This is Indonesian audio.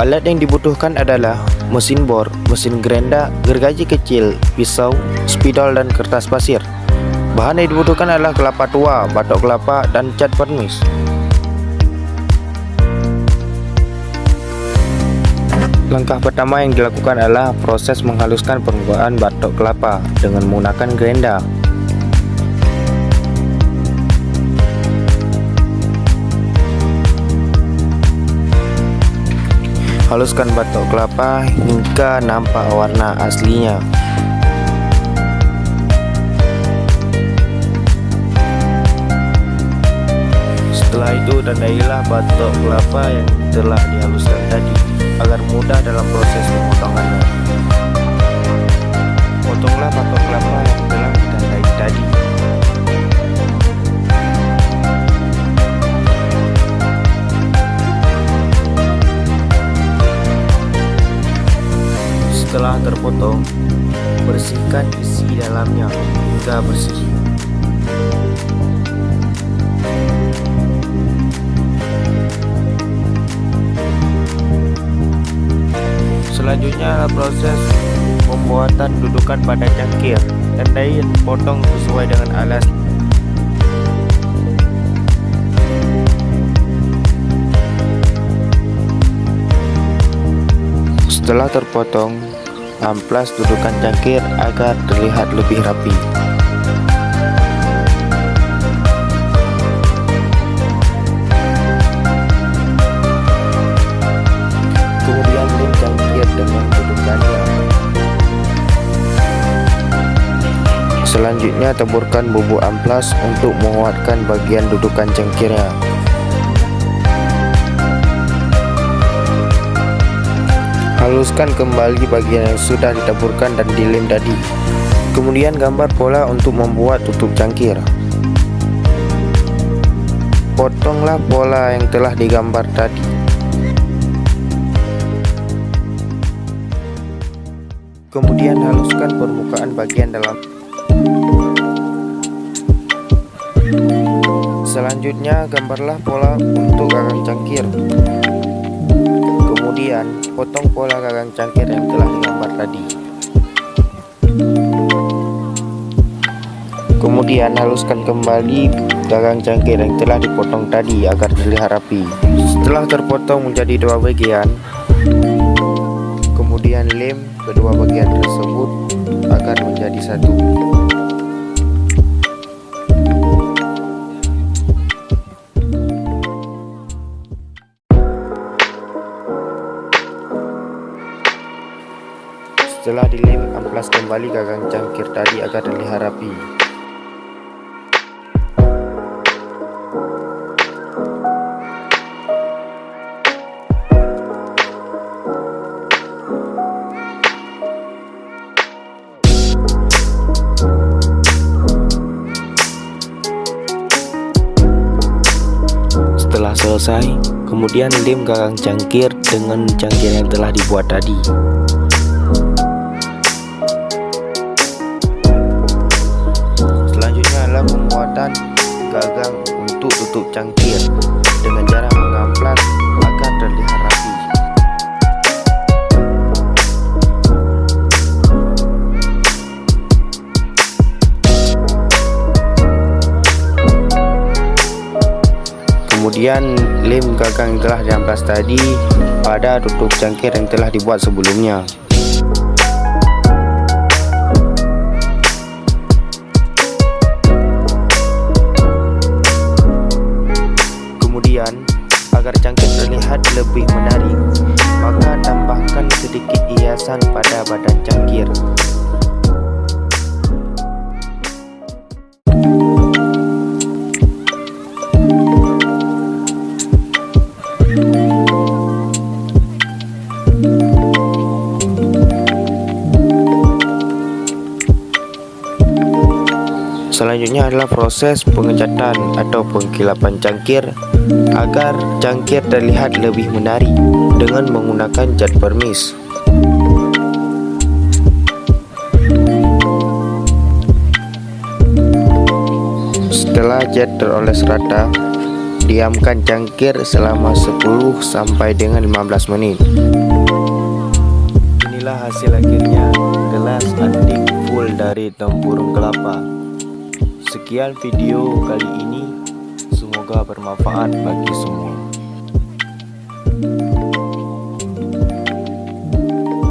Alat yang dibutuhkan adalah mesin bor, mesin gerenda, gergaji kecil, pisau, spidol, dan kertas pasir. Bahan yang dibutuhkan adalah kelapa tua, batok kelapa, dan cat pernis. Langkah pertama yang dilakukan adalah proses menghaluskan permukaan batok kelapa dengan menggunakan gerenda. Haluskan batok kelapa hingga nampak warna aslinya. Setelah itu tandailah batok kelapa yang telah dihaluskan tadi agar mudah dalam proses pemotongannya. Potonglah batok kelapa yang telah ditandai tadi. Setelah terpotong, bersihkan isi dalamnya hingga bersih. Selanjutnya adalah proses pembuatan dudukan pada cangkir. Tandai potong sesuai dengan alas. Setelah terpotong, amplas dudukan cangkir agar terlihat lebih rapi. Kemudian lem cangkir dengan dudukannya. Selanjutnya taburkan bubuk amplas untuk menguatkan bagian dudukan cangkirnya. Haluskan kembali bagian yang sudah ditaburkan dan dilem tadi. Kemudian gambar pola untuk membuat tutup cangkir. Potonglah pola yang telah digambar tadi. Kemudian haluskan permukaan bagian dalam. Selanjutnya gambarlah pola untuk gagang cangkir. Kemudian potong pola gagang cangkir yang telah digambar tadi. Kemudian haluskan kembali gagang cangkir yang telah dipotong tadi agar terlihat rapi. Setelah terpotong menjadi dua bagian, kemudian lem kedua bagian tersebut agar menjadi satu. Setelah dilem, amplas kembali gagang cangkir tadi agar terlihat rapi. Setelah selesai, kemudian lem gagang cangkir dengan cangkir yang telah dibuat tadi. Pembuatan gagang untuk tutup cangkir dengan cara mengamplas agar terlihat rapi. Kemudian lem gagang yang telah diamplas tadi pada tutup cangkir yang telah dibuat sebelumnya. Agar cangkir terlihat lebih menarik, maka tambahkan sedikit hiasan pada badan cangkir. Selanjutnya adalah proses pengecatan atau pengkilapan cangkir agar cangkir terlihat lebih menarik dengan menggunakan cat permis. Setelah cat teroles rata, Diamkan cangkir selama 10 sampai dengan 15 menit. Inilah hasil akhirnya gelas antik full dari tempurung kelapa. Sekian video kali ini, semoga bermanfaat bagi semua.